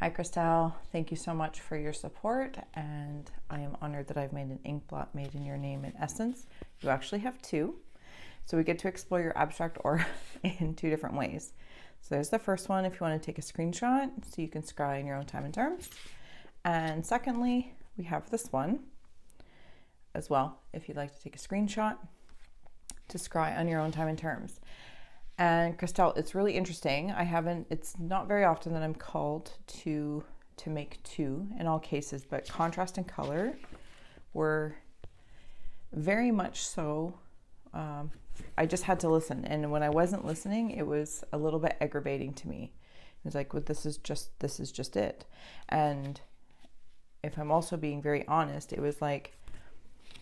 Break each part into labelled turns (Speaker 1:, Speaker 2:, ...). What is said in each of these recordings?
Speaker 1: Hi, Christelle. Thank you so much for your support, and I am honored that I've made an Inkblot made in your name in essence. You actually have two, so we get to explore your abstract aura in two different ways. So there's the first one if you want to take a screenshot so you can scry in your own time and terms. And secondly, we have this one as well if you'd like to take a screenshot to scry on your own time and terms. And Christelle, it's really interesting. It's not very often that I'm called to make two in all cases, but contrast and color were very much so. I just had to listen. And when I wasn't listening, it was a little bit aggravating to me. It was like, well, this is just it. And if I'm also being very honest, it was like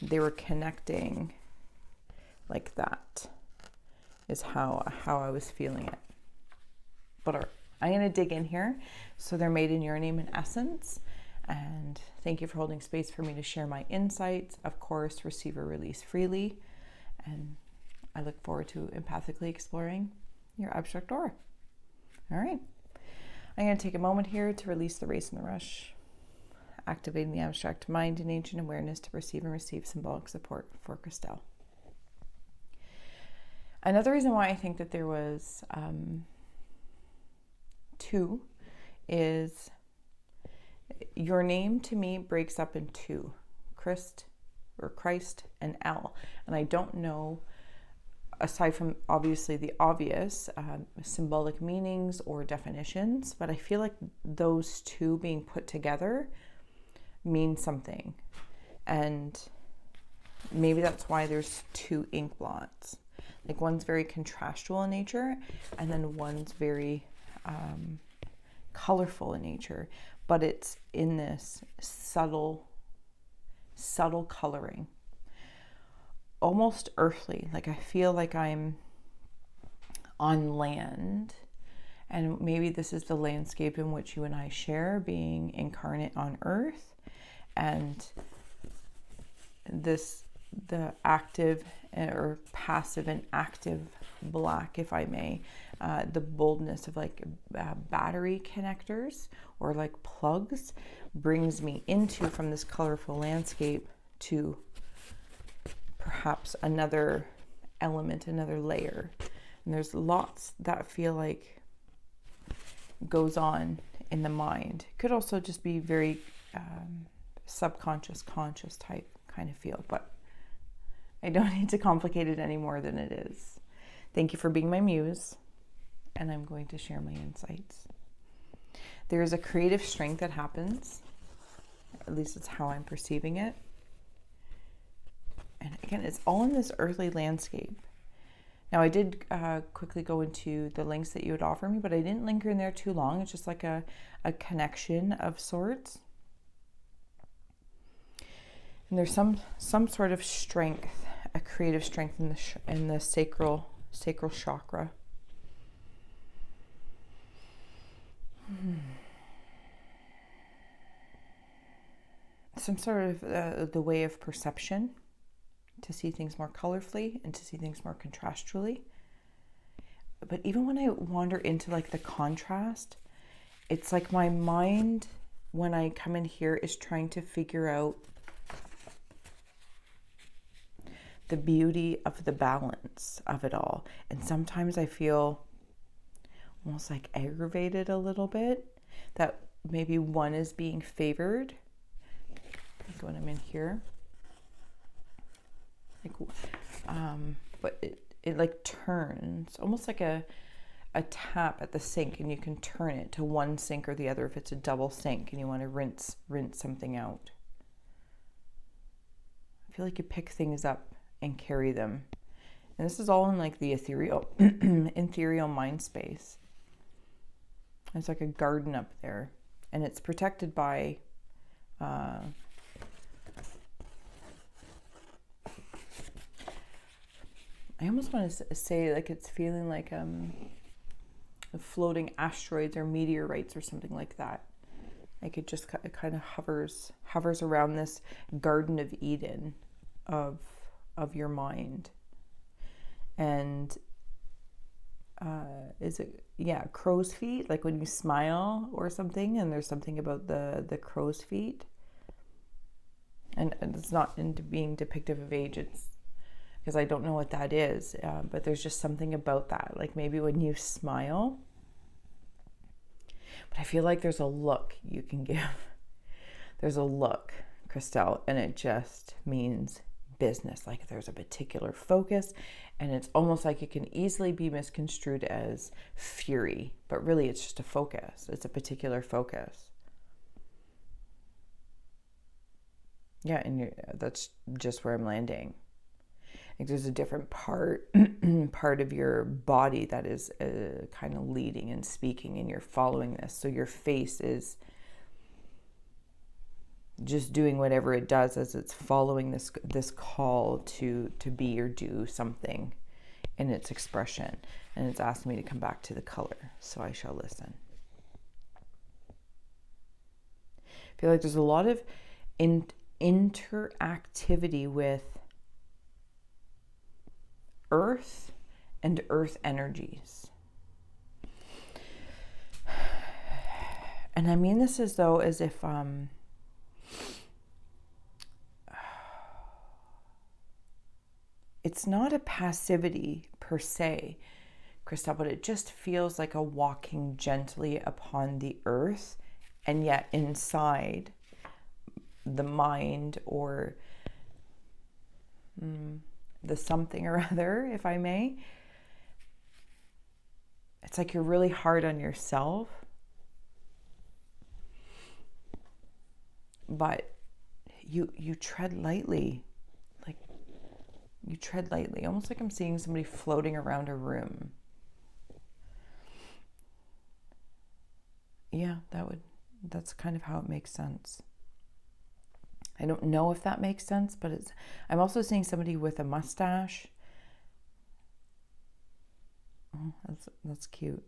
Speaker 1: they were connecting like that. Is how I was feeling it. But all right, I'm going to dig in here. So they're made in your name in essence. And thank you for holding space for me to share my insights. Of course, receive or release freely. And I look forward to empathically exploring your abstract aura. All right. I'm going to take a moment here to release the race and the rush, activating the abstract mind and ancient awareness to perceive and receive symbolic support for Christelle. Another reason why I think that there was two is your name to me breaks up in two, Christ and L. And I don't know, aside from obviously the obvious symbolic meanings or definitions, but I feel like those two being put together mean something. And maybe that's why there's two ink blots. Like one's very contrastual in nature, and then one's very colorful in nature, but it's in this subtle coloring, almost earthly. Like I feel like I'm on land, and maybe this is the landscape in which you and I share, being incarnate on earth, and the active or passive and active black, if I may, the boldness of like battery connectors or like plugs brings me into, from this colorful landscape, to perhaps another element, another layer. And there's lots that feel like goes on in the mind. Could also just be very subconscious, conscious type kind of feel, but I don't need to complicate it any more than it is. Thank you for being my muse, and I'm going to share my insights. There is a creative strength that happens, at least it's how I'm perceiving it. And again, it's all in this earthly landscape. Now, I did quickly go into the links that you would offer me, but I didn't linger in there too long. It's just like a connection of sorts. And there's some sort of strength, a creative strength in the sacral chakra. Some sort of the way of perception, to see things more colorfully and to see things more contrastually. But even when I wander into like the contrast, it's like my mind, when I come in here, is trying to figure out the beauty of the balance of it all. And sometimes I feel almost like aggravated a little bit that maybe one is being favored. Like when I'm in here, like, but it like turns almost like a tap at the sink, and you can turn it to one sink or the other if it's a double sink and you want to rinse something out. I feel like you pick things up and carry them. And this is all in like the ethereal mind space. It's like a garden up there, and it's protected by I almost want to say like it's feeling like floating asteroids or meteorites or something like that. Like it just kind of hovers around this Garden of Eden of your mind. And is it, yeah, crow's feet, like when you smile or something, and there's something about the crow's feet. And it's not into being depictive of age, it's because I don't know what that is, but there's just something about that, like maybe when you smile. But I feel like there's a look you can give. There's a look, Christelle, and it just means business. Like there's a particular focus, and it's almost like it can easily be misconstrued as fury, but really it's just a focus. It's a particular focus. Yeah, and that's just where I'm landing. Like there's a different part of your body that is kind of leading and speaking, and you're following this. So your face is just doing whatever it does as it's following this call to be or do something in its expression. And it's asked me to come back to the color, so I shall listen. I feel like there's a lot of interactivity with earth and earth energies. And I mean this as if it's not a passivity per se, Christelle, but it just feels like a walking gently upon the earth, and yet inside the mind or the something or other, if I may, it's like you're really hard on yourself, but you tread lightly. Like you tread lightly, almost like I'm seeing somebody floating around a room. Yeah, that's kind of how it makes sense. I don't know if that makes sense, but I'm also seeing somebody with a mustache. Oh, that's cute.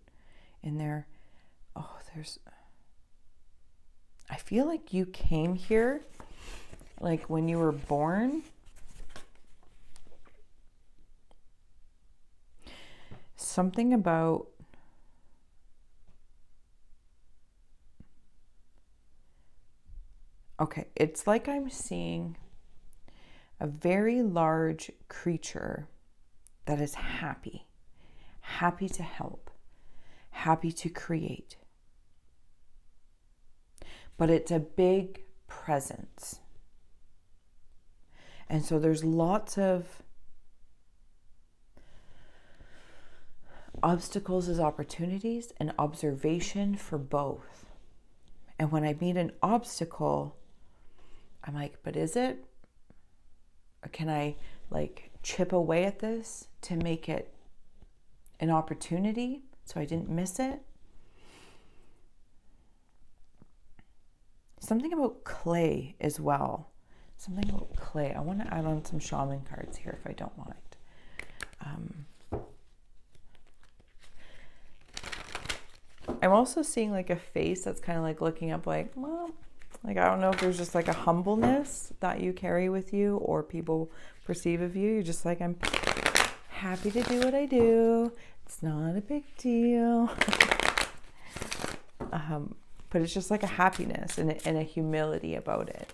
Speaker 1: In there, oh, I feel like you came here, like when you were born. Something about okay, it's like I'm seeing a very large creature that is happy to help, happy to create. But it's a big presence. And so there's lots of obstacles as opportunities and observation for both. And when I meet an obstacle, I'm like, but is it? Or can I like chip away at this to make it an opportunity so I didn't miss it? Something about clay as well. Something about clay. I want to add on some shaman cards here if I don't mind. I'm also seeing like a face that's kind of like looking up like, well, like I don't know if there's just like a humbleness that you carry with you or people perceive of you. You're just like, I'm happy to do what I do. It's not a big deal. But it's just like a happiness and a humility about it.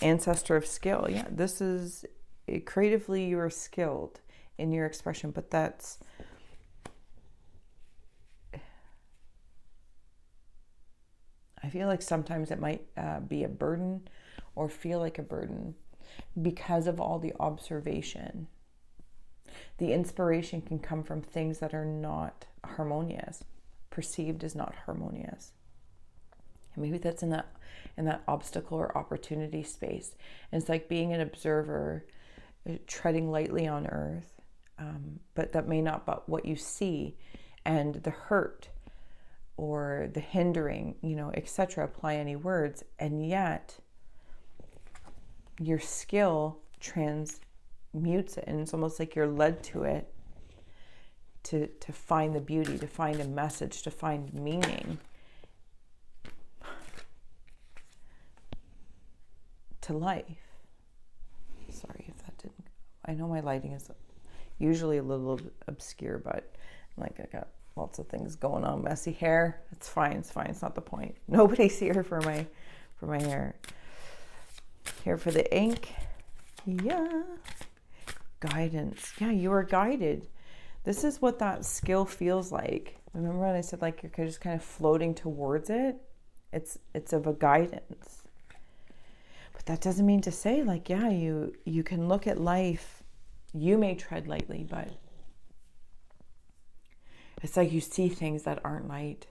Speaker 1: Ancestor of skill. Yeah, this is creatively you are skilled in your expression, but that's I feel like sometimes it might be a burden or feel like a burden because of all the observation. The inspiration can come from things that are not harmonious, perceived as not harmonious. And maybe that's in that obstacle or opportunity space. And it's like being an observer, treading lightly on earth, but that may not be what you see, and the hurt or the hindering, etc. Apply any words, and yet your skill transmutes it, and it's almost like you're led to it to find the beauty, to find a message, to find meaning, to life. Sorry if that didn't. I know my lighting is Usually a little obscure, but like I got lots of things going on. Messy hair. It's fine. It's fine. It's not the point. Nobody's here for my hair. Here for the ink. Yeah. Guidance. Yeah, you are guided. This is what that skill feels like. Remember when I said like you're just kind of floating towards it? It's of a guidance. But that doesn't mean to say like, yeah, you can look at life. You may tread lightly, but it's like you see things that aren't light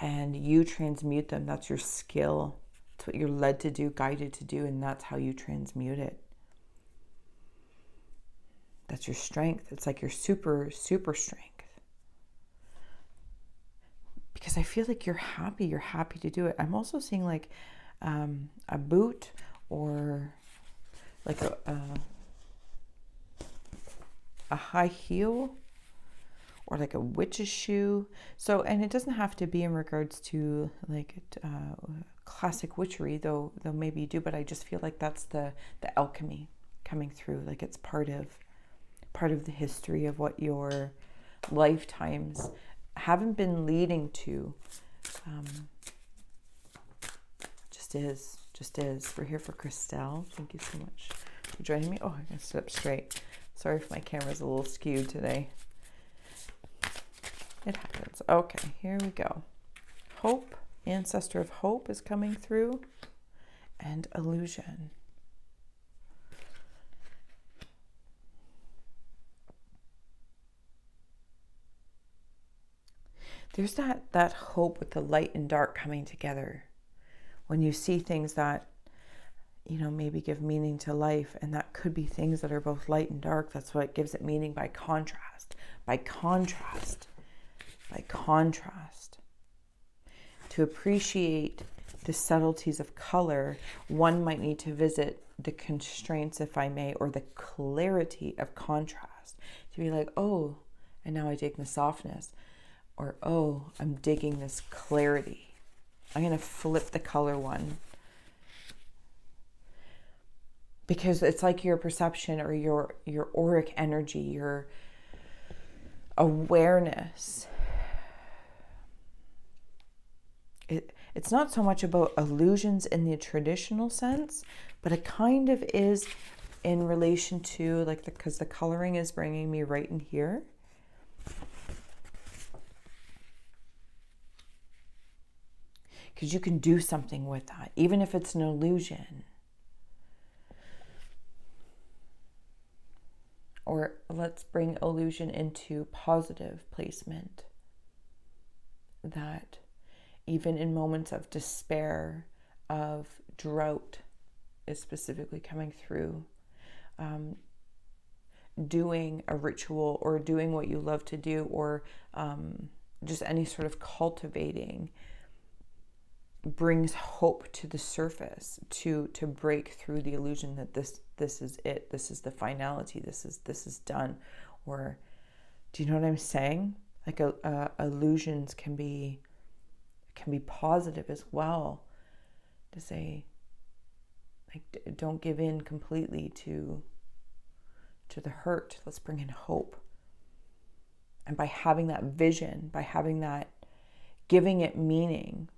Speaker 1: and you transmute them. That's your skill. It's what you're led to do, guided to do, and that's how you transmute it. That's your strength. It's like your super strength. Because I feel like you're happy to do it. I'm also seeing like a boot or like a high heel or like a witch's shoe. So, and it doesn't have to be in regards to like classic witchery, though maybe you do, but I just feel like that's the alchemy coming through. Like it's part of the history of what your lifetimes haven't been leading to. Just is. We're here for Christelle. Thank you so much for joining me. Oh, I can sit up straight. Sorry if my camera's a little skewed today. It happens. Okay, here we go. Hope, ancestor of hope is coming through, and illusion. There's that hope with the light and dark coming together. When you see things that, maybe give meaning to life, and that could be things that are both light and dark. That's what gives it meaning by contrast. By contrast. By contrast. To appreciate the subtleties of color, one might need to visit the constraints, if I may, or the clarity of contrast. To be like, oh, and now I dig the softness. Or, oh, I'm digging this clarity. I'm going to flip the color one. Because it's like your perception or your auric energy, your awareness. It's not so much about illusions in the traditional sense, but it kind of is in relation to, like, because the coloring is bringing me right in here. Because you can do something with that, even if it's an illusion. Or let's bring illusion into positive placement. That even in moments of despair, of drought, is specifically coming through. Doing a ritual or doing what you love to do, or just any sort of cultivating, brings hope to the surface to break through the illusion that this is it, this is the finality, this is done. Or do you know what I'm saying? Like illusions can be positive as well, to say like don't give in completely to the hurt. Let's bring in hope. And by having that vision, by having that, giving it meaning.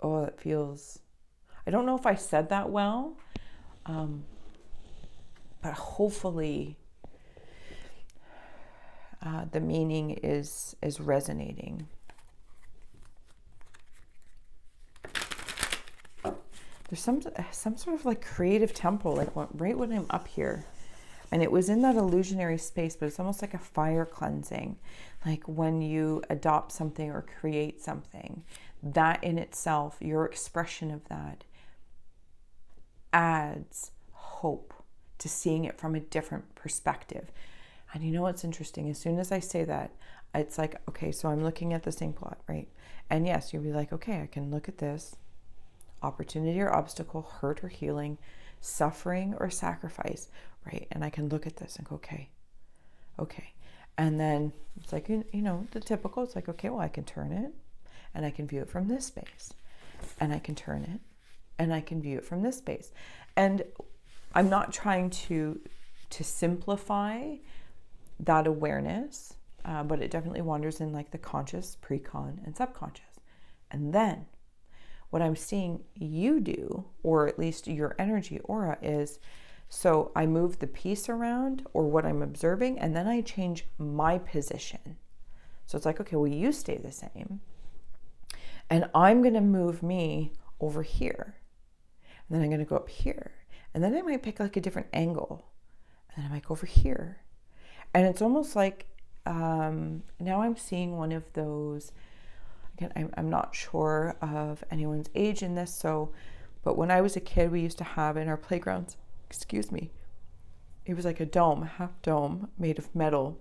Speaker 1: Oh, it feels, I don't know if I said that well, but hopefully the meaning is resonating. There's some sort of like creative temple, like right when I'm up here. And it was in that illusionary space, but it's almost like a fire cleansing. Like when you adopt something or create something, that in itself, your expression of that adds hope to seeing it from a different perspective. And you know what's interesting? As soon as I say that, it's like, okay, so I'm looking at this Inkblot, right? And yes, you'll be like, okay, I can look at this. Opportunity or obstacle, hurt or healing, suffering or sacrifice, right? And I can look at this and go, okay. And then it's like, the typical, it's like, okay, well, I can turn it and I can view it from this space, and I can turn it and I can view it from this space. And I'm not trying to to simplify that awareness, but it definitely wanders in like the conscious, pre-con, and subconscious. And then what I'm seeing you do, or at least your energy aura, is, so I move the piece around or what I'm observing, and then I change my position. So it's like, okay, well, you stay the same, and I'm going to move me over here, and then I'm going to go up here, and then I might pick like a different angle, and then I might go over here. And it's almost like now I'm seeing one of those, again, I'm not sure of anyone's age in this, but when I was a kid, we used to have in our playgrounds, it was like a dome, half dome, made of metal,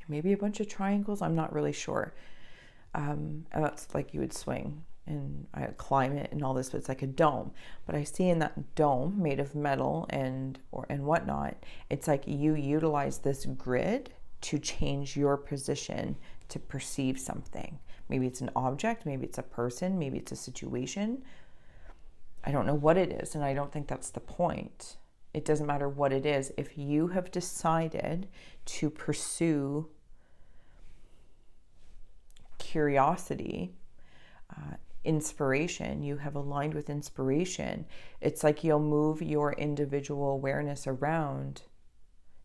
Speaker 1: maybe a bunch of triangles, I'm not really sure. And that's like you would swing and climb it and all this, but it's like a dome. But I see in that dome made of metal and whatnot, it's like you utilize this grid to change your position to perceive something. Maybe it's an object, maybe it's a person, maybe it's a situation. I don't know what it is, and I don't think that's the point. It doesn't matter what it is. If you have decided to pursue curiosity, inspiration, you have aligned with inspiration, it's like you'll move your individual awareness around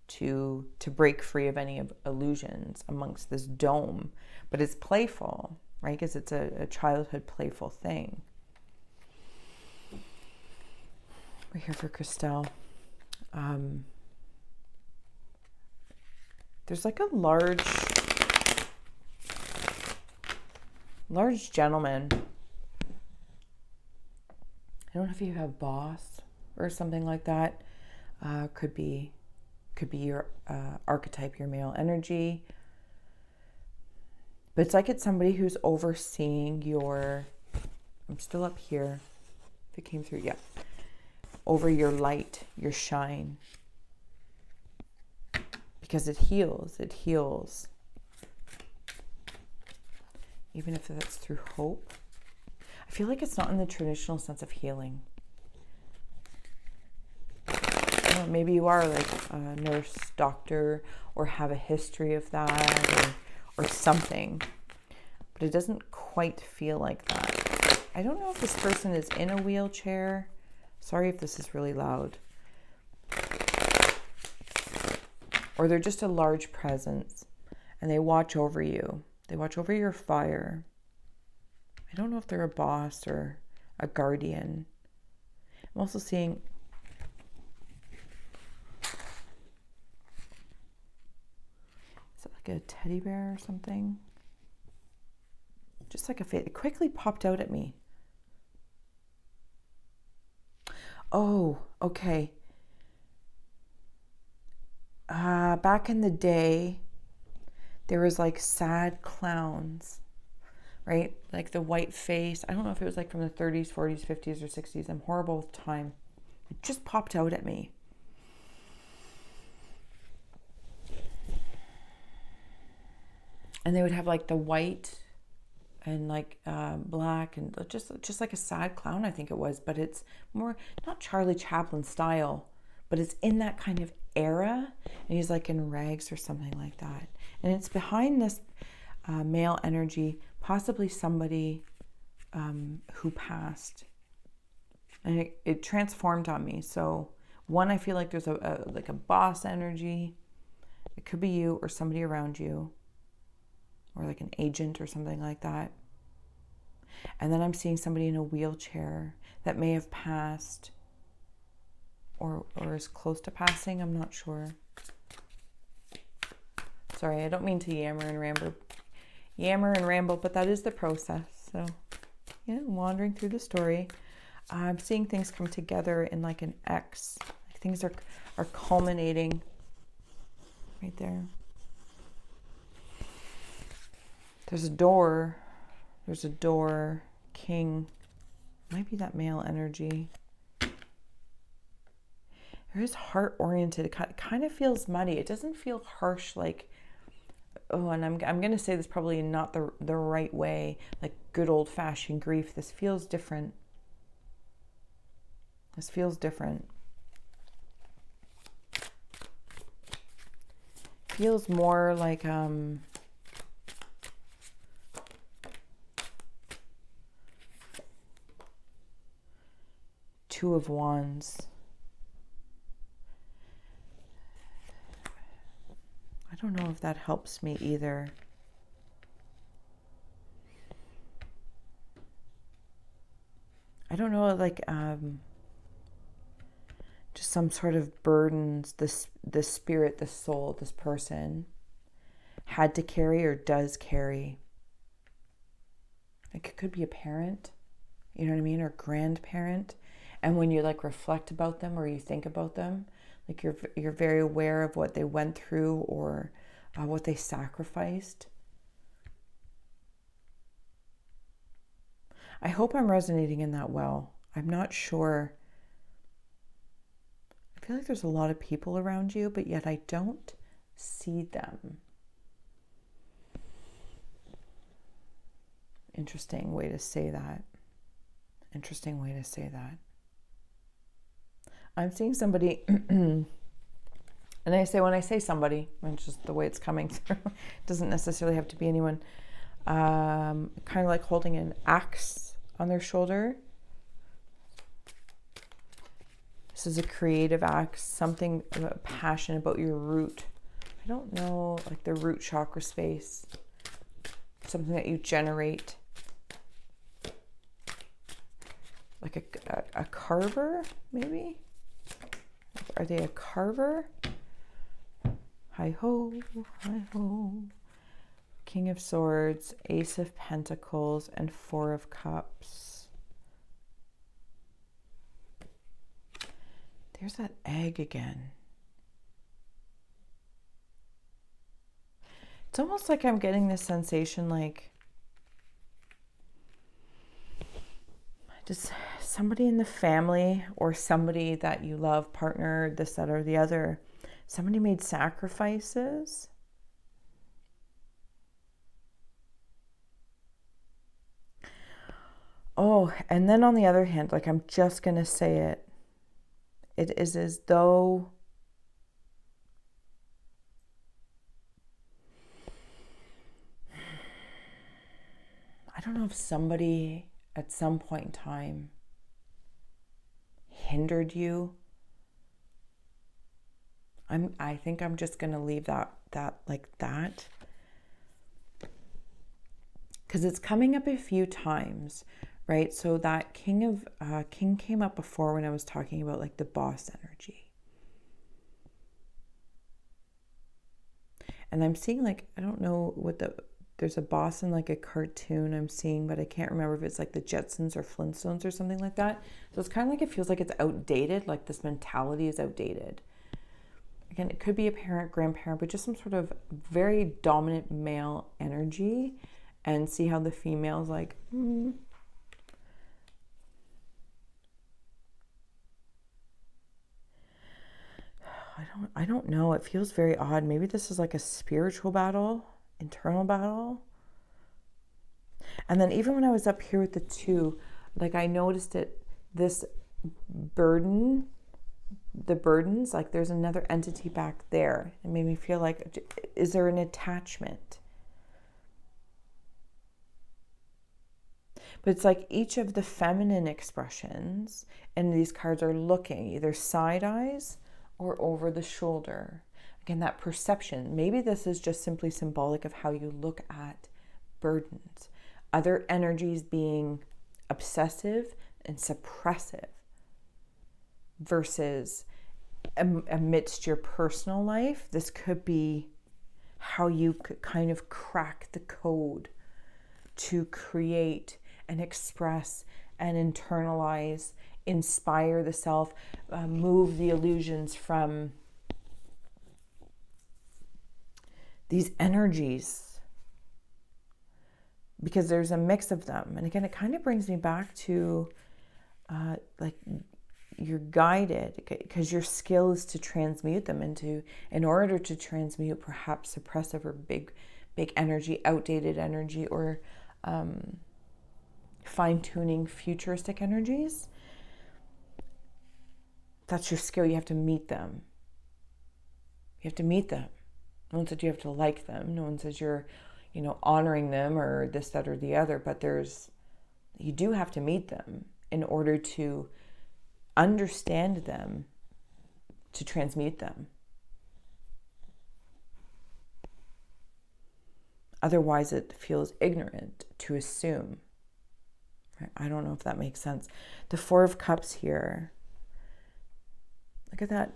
Speaker 1: to break free of any illusions amongst this dome. But it's playful, right? Because it's a childhood playful thing. We're here for Christelle. There's like a large gentleman. I don't know if you have boss or something like that. Could be your archetype, your male energy. But it's like it's somebody who's overseeing your, I'm still up here, if it came through, yeah. Over your light, your shine. Because it heals. Even if that's through hope. I feel like it's not in the traditional sense of healing. Maybe you are like a nurse, doctor, or have a history of that, or something. But it doesn't quite feel like that. I don't know if this person is in a wheelchair. Sorry if this is really loud. Or they're just a large presence and they watch over you. They watch over your fire. I don't know if they're a boss or a guardian. I'm also seeing is it like a teddy bear or something? Just like a face. It quickly popped out at me. Oh, okay. Back in the day, there was like sad clowns, right? Like the white face. I don't know if it was like from the 30s, 40s, 50s, or 60s. I'm horrible with time. It just popped out at me. And they would have like the white and like black and just like a sad clown, I think it was. But it's more, not Charlie Chaplin style, but it's in that kind of era. And he's like in rags or something like that. And it's behind this male energy, possibly somebody who passed. And it transformed on me. So one, I feel like there's like a boss energy. It could be you or somebody around you, or like an agent or something like that. And then I'm seeing somebody in a wheelchair that may have passed or is close to passing. I'm not sure. Sorry, I don't mean to yammer and ramble, but that is the process. So, yeah, wandering through the story. I'm seeing things come together in like an X. Like things are culminating right there. There's a door, king, might be that male energy. There is heart-oriented. It kind of feels muddy. It doesn't feel harsh like, oh, and I'm going to say this probably not the right way, like good old-fashioned grief. This feels different. feels more like Two of Wands. I don't know if that helps me either. I don't know, like just some sort of burdens the spirit, the soul, this person had to carry or does carry. Like it could be a parent, you know what I mean, or grandparent. And when you like reflect about them or you think about them, like you're very aware of what they went through or what they sacrificed. I hope I'm resonating in that well. I'm not sure. I feel like there's a lot of people around you, but yet I don't see them. Interesting way to say that. Interesting way to say that. I'm seeing somebody, and I say, when I say somebody, it's just the way it's coming through. It doesn't necessarily have to be anyone. Kind of like holding an axe on their shoulder. This is a creative axe, something passionate about your root. I don't know, like the root chakra space. Something that you generate. Like a carver, maybe? Are they a carver? Hi-ho, hi-ho. King of Swords, Ace of Pentacles, and Four of Cups. There's that egg again. It's almost like I'm getting this sensation like just somebody in the family or somebody that you love, partner, this, that, or the other. Somebody made sacrifices. Oh, and then on the other hand, like I'm just going to say it. It is as though I don't know if somebody at some point in time hindered you. I think I'm just going to leave that like that. Because it's coming up a few times, right? So that King came up before when I was talking about like the boss energy. And I'm seeing like, I don't know what there's a boss in like a cartoon I'm seeing, but I can't remember if it's like the Jetsons or Flintstones or something like that. So it's kind of like, it feels like it's outdated, like this mentality is outdated. Again, it could be a parent, grandparent, but just some sort of very dominant male energy. And see how the female's like, I don't know. It feels very odd. Maybe this is like a spiritual battle, internal battle. And then even when I was up here with the two, like I noticed it, this burden, the burdens, like there's another entity back there. It made me feel like, is there an attachment? But it's like each of the feminine expressions and these cards are looking either side eyes or over the shoulder. Again, that perception. Maybe this is just simply symbolic of how you look at burdens. Other energies being obsessive and suppressive versus amidst your personal life. This could be how you could kind of crack the code to create and express and internalize, inspire the self, move the illusions from these energies, because there's a mix of them. And again, it kind of brings me back to like you're guided, because your skill is to transmute them in order to transmute perhaps suppressive or big energy, outdated energy, or fine-tuning futuristic energies. That's your skill. You have to meet them. You have to meet them. No one said you have to like them. No one says you're, honoring them or this, that, or the other. But you do have to meet them in order to understand them, to transmute them. Otherwise, it feels ignorant to assume. I don't know if that makes sense. The Four of Cups here. Look at that.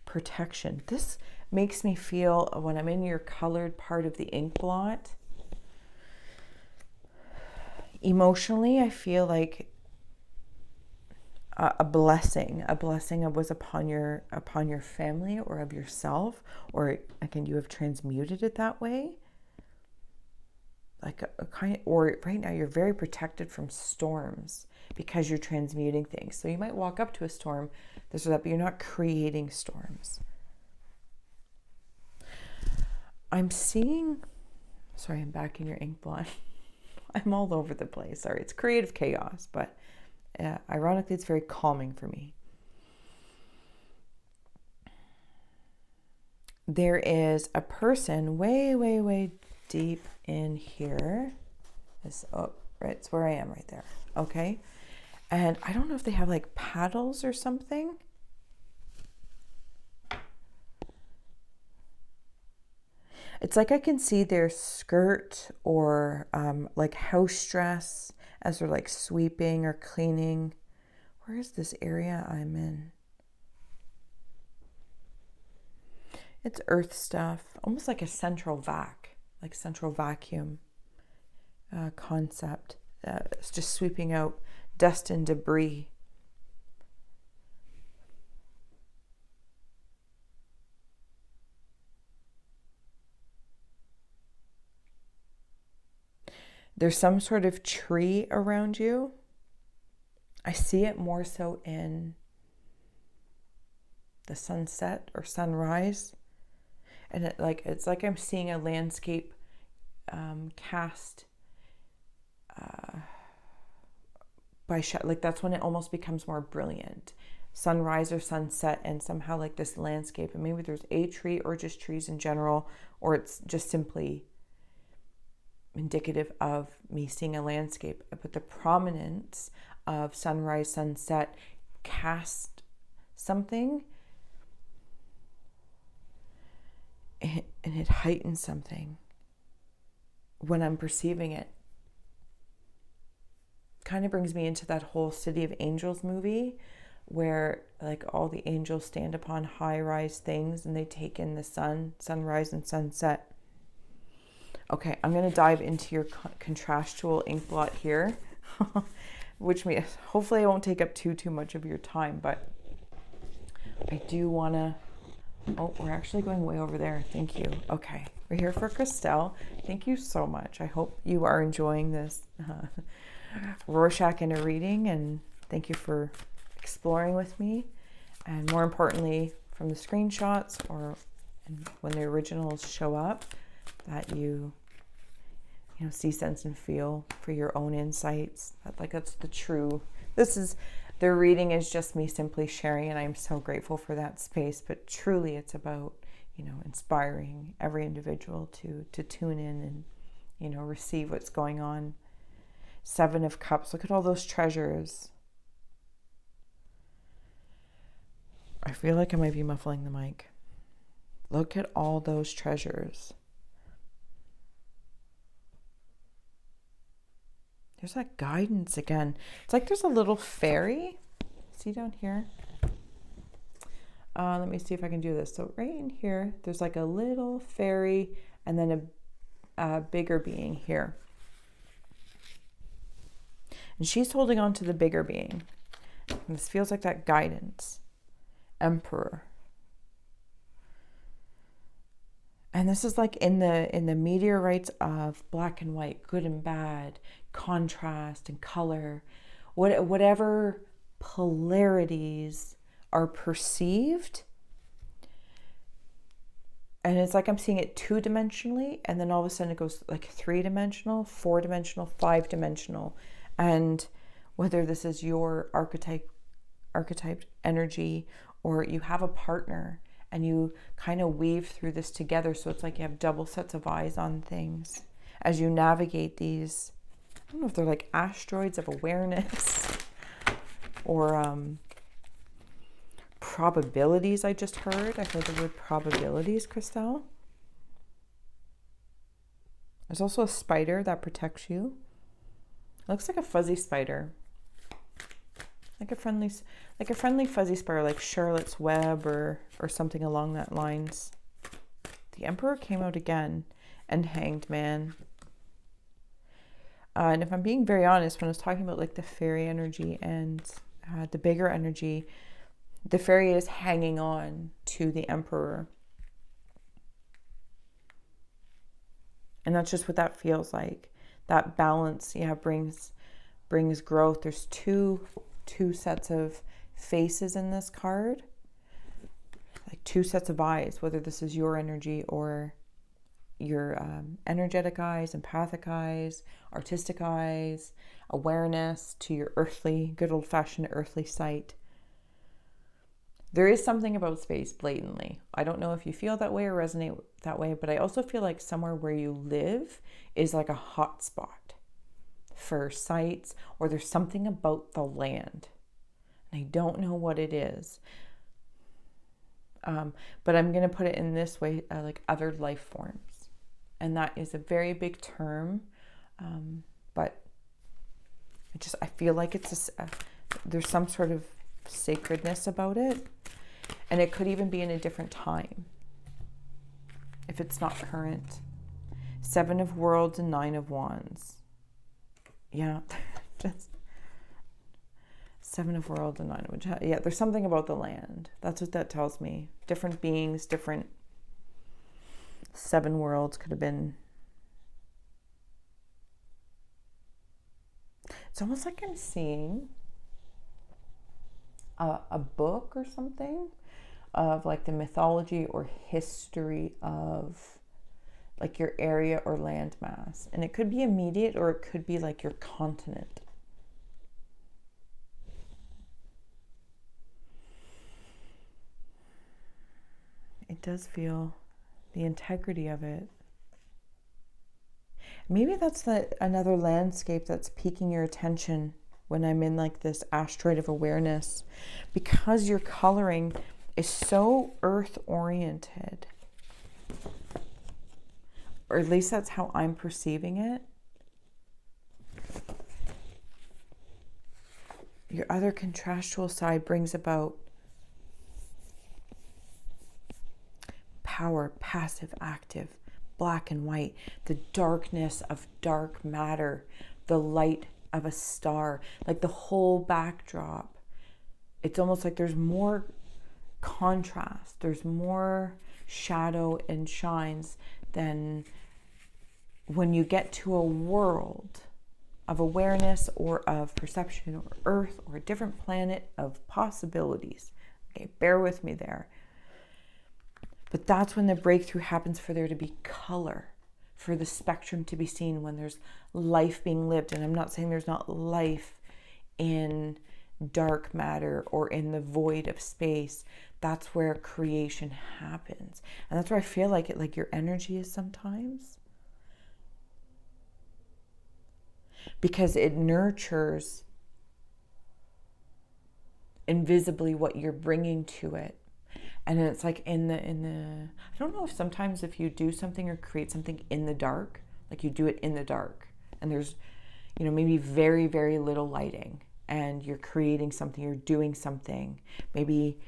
Speaker 1: Protection. This makes me feel, when I'm in your colored part of the Inkblot, emotionally, I feel like a blessing was upon your family or of yourself, or again, you have transmuted it that way. Like a kind, or right now you're very protected from storms because you're transmuting things. So you might walk up to a storm, this or that, but you're not creating storms. I'm seeing, sorry, I'm back in your Inkblot. I'm all over the place. Sorry, it's creative chaos, but ironically, it's very calming for me. There is a person way, way, way deep in here. It's where I am right there. Okay. And I don't know if they have like paddles or something. It's like I can see their skirt or like house dress as they're like sweeping or cleaning. Where is this area I'm in? It's earth stuff, almost like a central vacuum concept. It's just sweeping out dust and debris. There's some sort of tree around you. I see it more so in the sunset or sunrise. And it's like I'm seeing a landscape cast by like that's when it almost becomes more brilliant. Sunrise or sunset, and somehow like this landscape, and maybe there's a tree or just trees in general, or it's just simply indicative of me seeing a landscape. But the prominence of sunrise, sunset cast something, and it heightens something when I'm perceiving it. Kind of brings me into that whole City of Angels movie where like all the angels stand upon high-rise things and they take in the sunrise and sunset. Okay, I'm going to dive into your contrastual Inkblot here, which means hopefully I won't take up too much of your time, but I do want to... Oh, we're actually going way over there. Thank you. Okay, we're here for Christelle. Thank you so much. I hope you are enjoying this Rorschach inner reading, and thank you for exploring with me. And more importantly, from the screenshots or when the originals show up, that you see, sense, and feel for your own insights. That's the true. The reading is just me simply sharing, and I'm so grateful for that space. But truly, it's about inspiring every individual to tune in and receive what's going on. Seven of Cups. Look at all those treasures. I feel like I might be muffling the mic. Look at all those treasures. There's that guidance again. It's like there's a little fairy. See down here? Let me see if I can do this. So right in here, there's like a little fairy and then a bigger being here. And she's holding on to the bigger being. And this feels like that guidance. Emperor. And this is like in the meteorites of black and white, good and bad, contrast and color, whatever polarities are perceived. And it's like I'm seeing it 2-dimensionally, and then all of a sudden it goes like 3-dimensional, 4-dimensional, 5-dimensional. And whether this is your archetype energy, or you have a partner and you kind of weave through this together. So it's like you have double sets of eyes on things as you navigate these. I don't know if they're like asteroids of awareness or probabilities. I just heard. I heard the word probabilities, Christelle. There's also a spider that protects you. It looks like a fuzzy spider. Like a friendly fuzzy spider, like Charlotte's Web or something along that lines. The Emperor came out again, and Hanged Man. And if I'm being very honest, when I was talking about like the fairy energy and the bigger energy, the fairy is hanging on to the Emperor. And that's just what that feels like. That balance, yeah, brings growth. There's two sets of faces in this card, like two sets of eyes, whether this is your energy or your energetic eyes, empathic eyes, artistic eyes, awareness to your earthly, good old-fashioned earthly sight. There is something about space blatantly. I don't know if you feel that way or resonate that way, but I also feel like somewhere where you live is like a hot spot for sites, or there's something about the land. And I don't know what it is. But I'm going to put it in this way, like other life forms. And that is a very big term. But I feel like there's some sort of sacredness about it. And it could even be in a different time if it's not current. 7 of Worlds and 9 of Wands. Yeah, just 7 of Worlds and 9 of Wands. Yeah, there's something about the land. That's what that tells me. Different beings, different 7 worlds could have been. It's almost like I'm seeing a book or something of like the mythology or history of like your area or landmass. And it could be immediate or it could be like your continent. It does feel the integrity of it. Maybe that's another landscape that's piquing your attention when I'm in like this asteroid of awareness, because your coloring is so earth oriented, or at least that's how I'm perceiving it. Your other contrastual side brings about power, passive, active, black and white, the darkness of dark matter, the light of a star, like the whole backdrop. It's almost like there's more contrast, there's more shadow and shines than when you get to a world of awareness or of perception or earth or a different planet of possibilities. Okay, bear with me there. But that's when the breakthrough happens, for there to be color, for the spectrum to be seen, when there's life being lived. And I'm not saying there's not life in dark matter or in the void of space. That's where creation happens. And that's where I feel like it, like your energy is sometimes. Because it nurtures invisibly what you're bringing to it. And it's like in the I don't know if sometimes if you do something or create something in the dark, like you do it in the dark, and there's, maybe very, very little lighting, and you're creating something, you're doing something, maybe,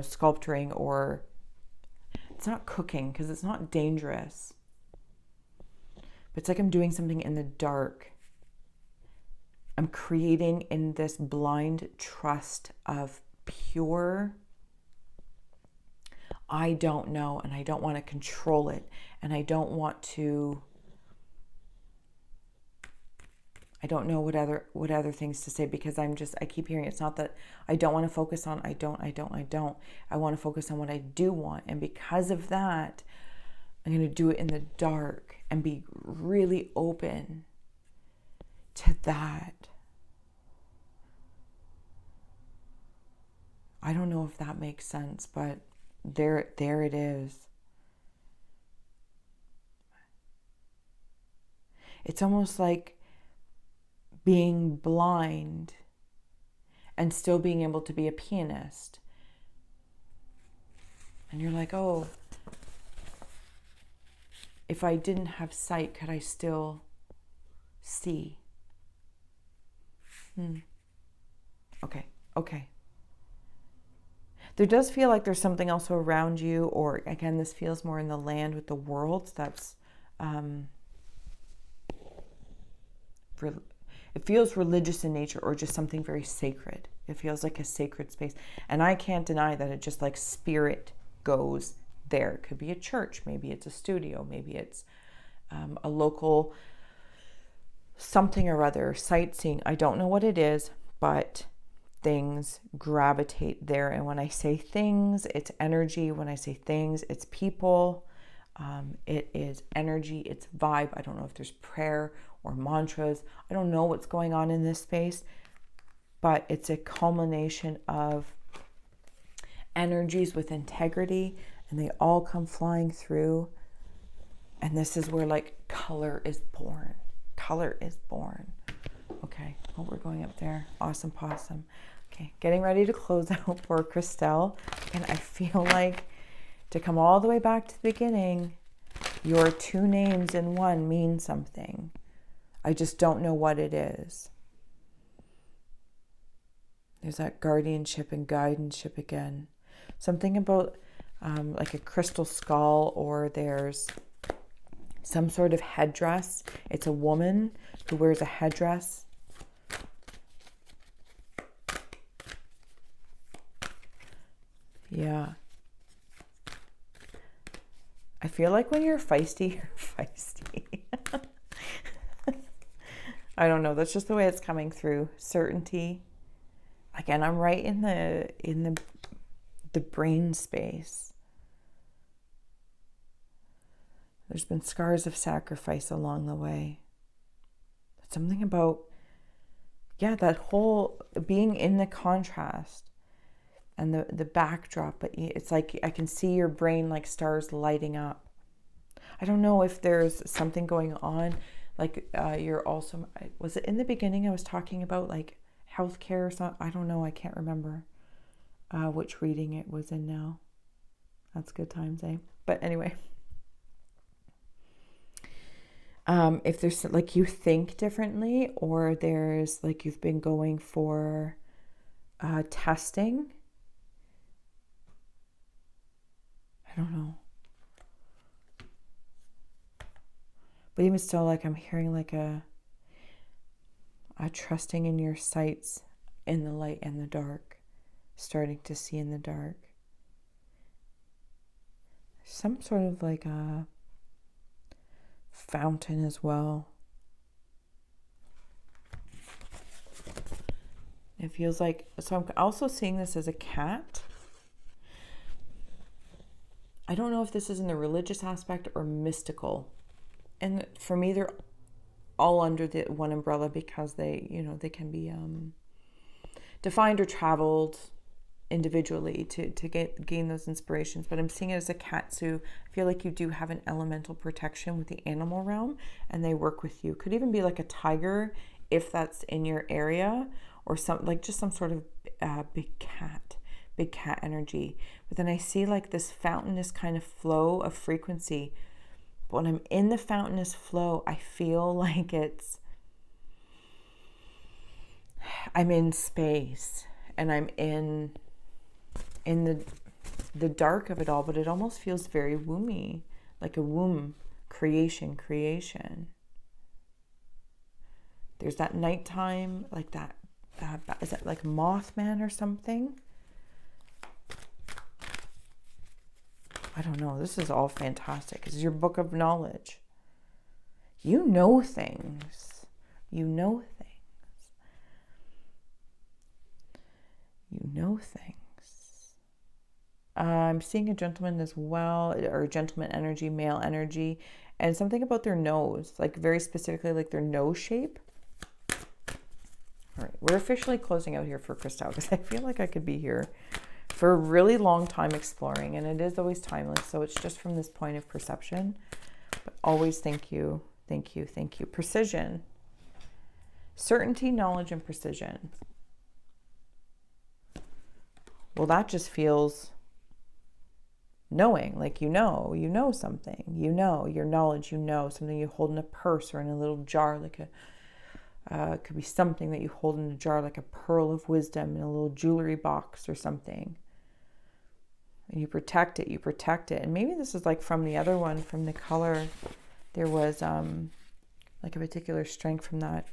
Speaker 1: sculpturing, or it's not cooking because it's not dangerous. But it's like I'm doing something in the dark. I'm creating in this blind trust of pure, I don't know, and I don't want to control it, and I don't know what other things to say, because I keep hearing it's not that I don't want to focus on I want to focus on what I do want. And because of that, I'm going to do it in the dark and be really open to that. I don't know if that makes sense, but there it is. It's almost like being blind and still being able to be a pianist. And you're like, oh, if I didn't have sight, could I still see? Okay. There does feel like there's something also around you, or again, this feels more in the land with the worlds. That's, it feels religious in nature, or just something very sacred. It feels like a sacred space. And I can't deny that it just like spirit goes there. It could be a church, maybe it's a studio, maybe it's a local something or other, sightseeing. I don't know what it is, but things gravitate there. And when I say things, it's energy. When I say things, it's people. It is energy, it's vibe. I don't know if there's prayer or mantras. I don't know what's going on in this space, but it's a culmination of energies with integrity, and they all come flying through. And this is where like color is born. Color is born. Okay, oh, we're going up there. Awesome possum. Okay, getting ready to close out for Christelle. And I feel like to come all the way back to the beginning, your two names in one mean something. I just don't know what it is. There's that guardianship and guidance-ship again. Something about like a crystal skull, or there's some sort of headdress. It's a woman who wears a headdress. Yeah. I feel like when you're feisty, you're feisty. I don't know. That's just the way it's coming through. Certainty. Again, I'm right in the brain space. There's been scars of sacrifice along the way. Something about, yeah, that whole being in the contrast and the backdrop. But it's like I can see your brain like stars lighting up. I don't know if there's something going on. Like you're also, was it in the beginning I was talking about like healthcare or something? I don't know. I can't remember which reading it was in now. That's good times, eh? But anyway. If there's like you think differently, or there's like you've been going for testing. I don't know. But even still, like I'm hearing like a trusting in your sights in the light and the dark, starting to see in the dark. Some sort of like a fountain as well. It feels like, so I'm also seeing this as a cat. I don't know if this is in the religious aspect or mystical. And for me, they're all under the one umbrella because they, you know, they can be defined or traveled individually to gain those inspirations. But I'm seeing it as a cat, so I feel like you do have an elemental protection with the animal realm, and they work with you. Could even be like a tiger if that's in your area, or some like just some sort of big cat energy. But then I see like this fountainous kind of flow of frequency. But when I'm in the fountainous flow, I feel like I'm in space, and I'm in the dark of it all, but it almost feels very womby, like a womb, creation. There's that nighttime, like that, is that like Mothman or something? I don't know. This is all fantastic. This is your book of knowledge. You know things. You know things. You know things. I'm seeing a gentleman as well, or gentleman energy, male energy, and something about their nose, like very specifically like their nose shape. All right, we're officially closing out here for Christelle because I feel like I could be here for a really long time exploring, and it is always timeless. So it's just from this point of perception. But always thank you, thank you, thank you. Precision, certainty, knowledge, and precision. Well, that just feels knowing, like you know something, you know your knowledge, you know something you hold in a purse or in a little jar, like it could be something that you hold in a jar, like a pearl of wisdom in a little jewelry box or something. And you protect it, And maybe this is like from the other one, from the color, there was like a particular strength from that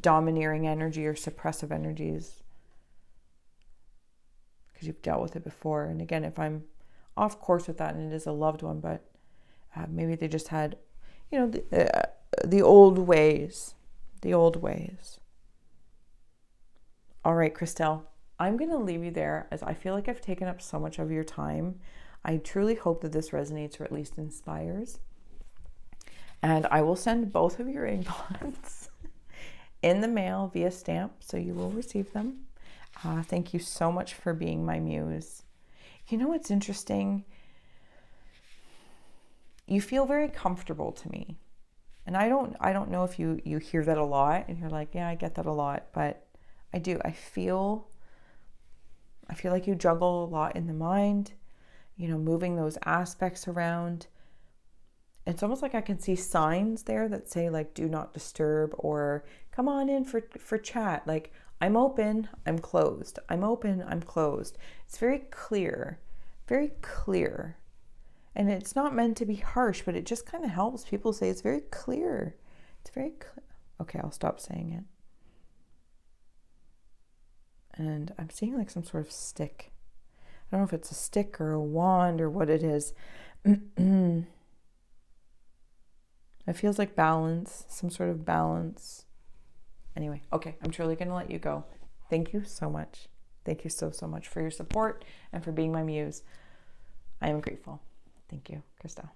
Speaker 1: domineering energy or suppressive energies, because you've dealt with it before. And again, if I'm off course with that and it is a loved one, but maybe they just had, you know, the old ways. All right, Christelle, I'm going to leave you there, as I feel like I've taken up so much of your time. I truly hope that this resonates, or at least inspires. And I will send both of your inkblots in the mail via stamp, so you will receive them. Thank you so much for being my muse. You know what's interesting? You feel very comfortable to me. And I don't know if you hear that a lot and you're like, yeah, I get that a lot, but I do. I feel like you juggle a lot in the mind, you know, moving those aspects around. It's almost like I can see signs there that say like, do not disturb, or come on in for chat. Like, I'm open, I'm closed. I'm open, I'm closed. It's very clear, very clear. And it's not meant to be harsh, but it just kind of helps. People say it's very clear. It's very clear. Okay, I'll stop saying it. And I'm seeing like some sort of stick. I don't know if it's a stick or a wand or what it is. It feels like balance, some sort of balance. Anyway, okay, I'm truly going to let you go. Thank you so much. Thank you so much for your support and for being my muse. I am grateful. Thank you, Christelle.